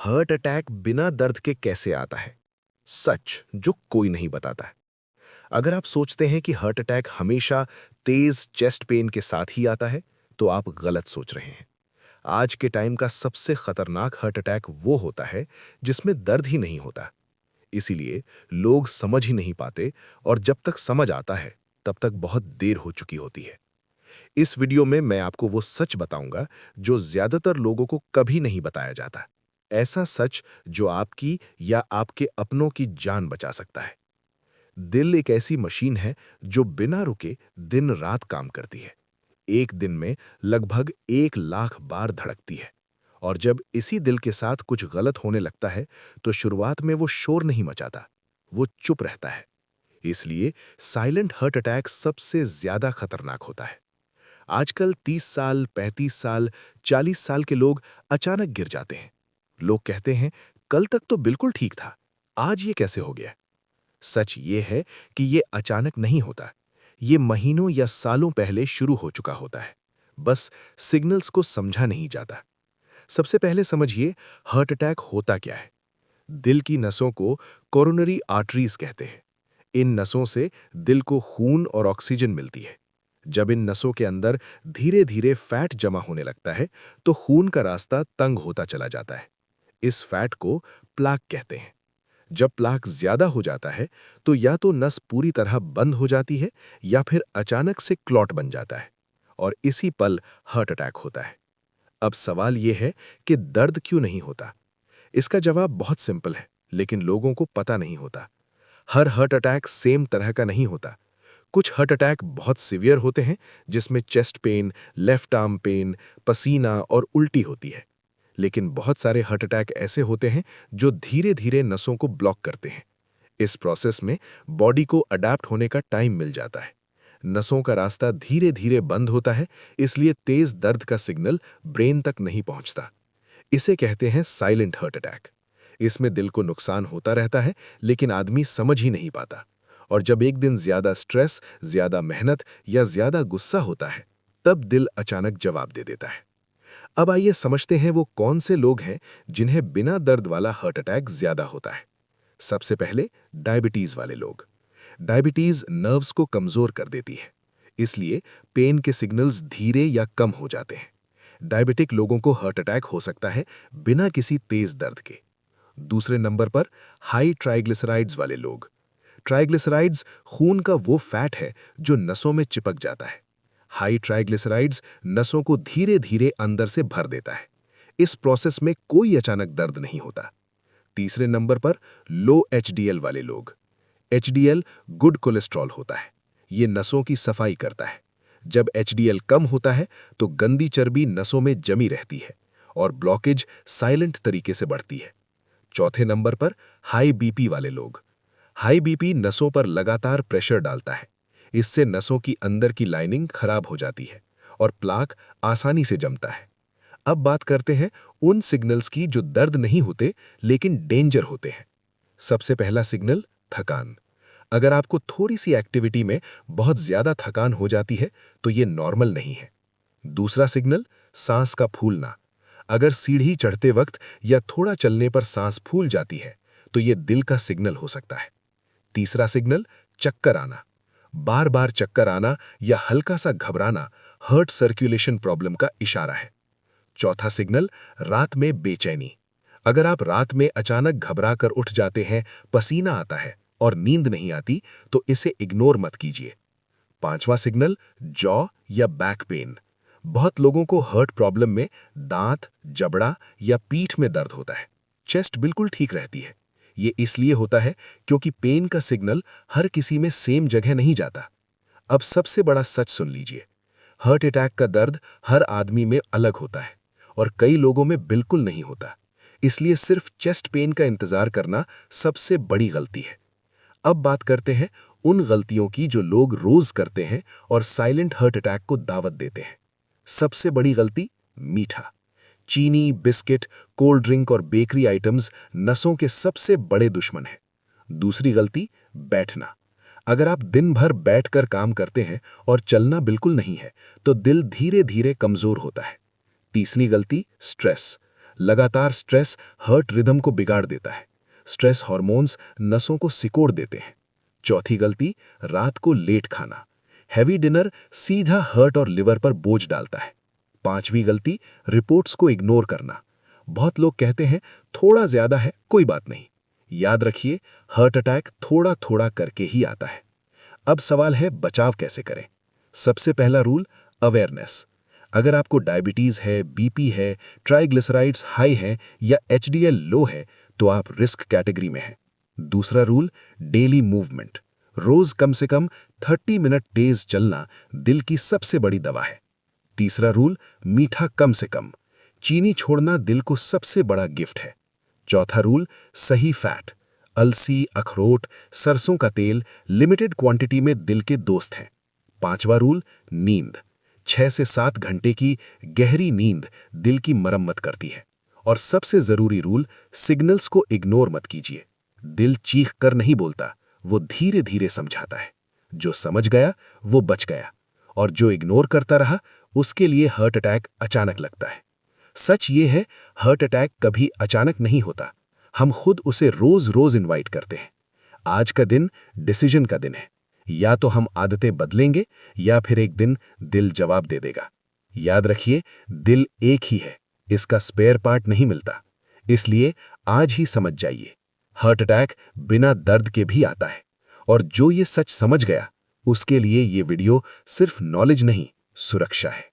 Heart attack बिना दर्द के कैसे आता है? सच जो कोई नहीं बताता है। अगर आप सोचते हैं कि हार्ट अटैक हमेशा तेज चेस्ट पेन के साथ ही आता है, तो आप गलत सोच रहे हैं। आज के टाइम का सबसे खतरनाक हार्ट अटैक वो होता है जिसमें दर्द ही नहीं होता। इसीलिए लोग समझ ही नहीं पाते और जब तक समझ आता है, तब तक बहुत देर हो चुकी होती है। इस वीडियो में मैं आपको वो सच बताऊंगा जो ज्यादातर लोगों को कभी नहीं बताया जाता। ऐसा सच जो आपकी या आपके अपनों की जान बचा सकता है। दिल एक ऐसी मशीन है जो बिना रुके दिन रात काम करती है। एक दिन में लगभग 1 लाख बार धड़कती है। और जब इसी दिल के साथ कुछ गलत होने लगता है, तो शुरुआत में वो शोर नहीं मचाता, वो चुप रहता है। इसलिए साइलेंट हार्ट अटैक सबसे ज्यादा खतरनाक होता है। आजकल 30 साल, 35 साल, 40 साल के लोग अचानक गिर जाते हैं। लोग कहते हैं, कल तक तो बिल्कुल ठीक था, आज ये कैसे हो गया? सच ये है कि ये अचानक नहीं होता। ये महीनों या सालों पहले शुरू हो चुका होता है। बस सिग्नल्स को समझा नहीं जाता। सबसे पहले समझिए, हार्ट अटैक होता क्या है। दिल की नसों को कोरोनरी आर्टरीज कहते हैं। इन नसों से दिल को खून और ऑक्सीजन मिलती है। जब इन नसों के अंदर धीरे धीरे फैट जमा होने लगता है, तो खून का रास्ता तंग होता चला जाता है। इस फैट को प्लाक कहते हैं। जब प्लाक ज्यादा हो जाता है, तो या तो नस पूरी तरह बंद हो जाती है या फिर अचानक से क्लॉट बन जाता है और इसी पल हार्ट अटैक होता है। अब सवाल यह है कि दर्द क्यों नहीं होता? इसका जवाब बहुत सिंपल है, लेकिन लोगों को पता नहीं होता। हर हार्ट अटैक सेम तरह का नहीं होता। कुछ हार्ट अटैक बहुत सीवियर होते हैं, जिसमें chest pain, left arm pain, पसीना और उल्टी होती है। लेकिन बहुत सारे हार्ट अटैक ऐसे होते हैं जो धीरे धीरे नसों को ब्लॉक करते हैं। इस प्रोसेस में बॉडी को अडेप्ट होने का टाइम मिल जाता है। नसों का रास्ता धीरे धीरे बंद होता है, इसलिए तेज दर्द का सिग्नल ब्रेन तक नहीं पहुंचता। इसे कहते हैं साइलेंट हार्ट अटैक। इसमें दिल को नुकसान होता रहता है, लेकिन आदमी समझ ही नहीं पाता। और जब एक दिन ज्यादा स्ट्रेस, ज्यादा मेहनत या ज्यादा गुस्सा होता है, तब दिल अचानक जवाब दे देता है। अब आइए समझते हैं वो कौन से लोग हैं जिन्हें बिना दर्द वाला हार्ट अटैक ज्यादा होता है। सबसे पहले डायबिटीज वाले लोग। डायबिटीज नर्व्स को कमजोर कर देती है, इसलिए पेन के सिग्नल्स धीरे या कम हो जाते हैं। डायबिटिक लोगों को हार्ट अटैक हो सकता है बिना किसी तेज दर्द के। दूसरे नंबर पर हाई ट्राइग्लिसराइड्स वाले लोग। ट्राइग्लिसराइड्स खून का वो फैट है जो नसों में चिपक जाता है। हाई ट्राइग्लिसराइड्स नसों को धीरे धीरे अंदर से भर देता है। इस प्रोसेस में कोई अचानक दर्द नहीं होता। तीसरे नंबर पर लो एचडीएल वाले लोग। एचडीएल गुड कोलेस्ट्रॉल होता है। ये नसों की सफाई करता है। जब एचडीएल कम होता है, तो गंदी चर्बी नसों में जमी रहती है और ब्लॉकेज साइलेंट तरीके से बढ़ती है। चौथे नंबर पर हाई बीपी वाले लोग। हाई बीपी नसों पर लगातार प्रेशर डालता है। इससे नसों की अंदर की लाइनिंग खराब हो जाती है और प्लाक आसानी से जमता है। अब बात करते हैं उन सिग्नल्स की जो दर्द नहीं होते लेकिन डेंजर होते हैं। सबसे पहला सिग्नल, थकान। अगर आपको थोड़ी सी एक्टिविटी में बहुत ज्यादा थकान हो जाती है, तो ये नॉर्मल नहीं है। दूसरा सिग्नल, सांस का फूलना। अगर सीढ़ी चढ़ते वक्त या थोड़ा चलने पर सांस फूल जाती है, तो ये दिल का सिग्नल हो सकता है। तीसरा सिग्नल, चक्कर आना। बार बार चक्कर आना या हल्का सा घबराना हार्ट सर्कुलेशन प्रॉब्लम का इशारा है। चौथा सिग्नल, रात में बेचैनी। अगर आप रात में अचानक घबरा कर उठ जाते हैं, पसीना आता है और नींद नहीं आती, तो इसे इग्नोर मत कीजिए। पांचवा सिग्नल, जॉ या बैक पेन। बहुत लोगों को हार्ट प्रॉब्लम में दांत, जबड़ा या पीठ में दर्द होता है। चेस्ट बिल्कुल ठीक रहती है। ये इसलिए होता है क्योंकि पेन का सिग्नल हर किसी में सेम जगह नहीं जाता। अब सबसे बड़ा सच सुन लीजिए, हार्ट अटैक का दर्द हर आदमी में अलग होता है और कई लोगों में बिल्कुल नहीं होता। इसलिए सिर्फ चेस्ट पेन का इंतजार करना सबसे बड़ी गलती है। अब बात करते हैं उन गलतियों की जो लोग रोज करते हैं और साइलेंट हार्ट अटैक को दावत देते हैं। सबसे बड़ी गलती, मीठा। चीनी, बिस्किट, कोल्ड ड्रिंक और बेकरी आइटम्स नसों के सबसे बड़े दुश्मन हैं। दूसरी गलती, बैठना। अगर आप दिन भर बैठकर काम करते हैं और चलना बिल्कुल नहीं है, तो दिल धीरे धीरे कमजोर होता है। तीसरी गलती, स्ट्रेस। लगातार स्ट्रेस हार्ट रिदम को बिगाड़ देता है। स्ट्रेस हार्मोन्स नसों को सिकोड़ देते हैं। चौथी गलती, रात को लेट खाना। हैवी डिनर सीधा हार्ट और लिवर पर बोझ डालता है। पांचवी गलती, रिपोर्ट्स को इग्नोर करना। बहुत लोग कहते हैं थोड़ा ज्यादा है, कोई बात नहीं। याद रखिए, हार्ट अटैक थोड़ा थोड़ा करके ही आता है। अब सवाल है बचाव कैसे करें। सबसे पहला रूल, अवेयरनेस। अगर आपको डायबिटीज है, बीपी है, ट्राइग्लिसराइड्स हाई है या एचडीएल लो है तो आप रिस्क कैटेगरी में हैं। दूसरा रूल, डेली मूवमेंट। रोज कम से कम 30 मिनट तेज चलना दिल की सबसे बड़ी दवा है। तीसरा रूल, मीठा कम से कम। चीनी छोड़ना दिल को सबसे बड़ा गिफ्ट है। चौथा रूल, सही फैट। अलसी, अखरोट, सरसों का तेल लिमिटेड क्वांटिटी में दिल के दोस्त हैं। पांचवा रूल, नींद। 6 से 7 घंटे की गहरी नींद दिल की मरम्मत करती है। और सबसे जरूरी रूल, सिग्नल्स को इग्नोर मत कीजिए। दिल चीख कर नहीं बोलता, वो धीरे धीरे समझाता है। जो समझ गया वो बच गया, और जो इग्नोर करता रहा उसके लिए हार्ट अटैक अचानक लगता है। सच ये है, हार्ट अटैक कभी अचानक नहीं होता, हम खुद उसे रोज रोज इनवाइट करते हैं। आज का दिन डिसीजन का दिन है। या तो हम आदतें बदलेंगे या फिर एक दिन दिल जवाब दे देगा। याद रखिए, दिल एक ही है, इसका स्पेयर पार्ट नहीं मिलता। इसलिए आज ही समझ जाइए, हार्ट अटैक बिना दर्द के भी आता है। और जो ये सच समझ गया उसके लिए ये वीडियो सिर्फ नॉलेज नहीं, सुरक्षा है।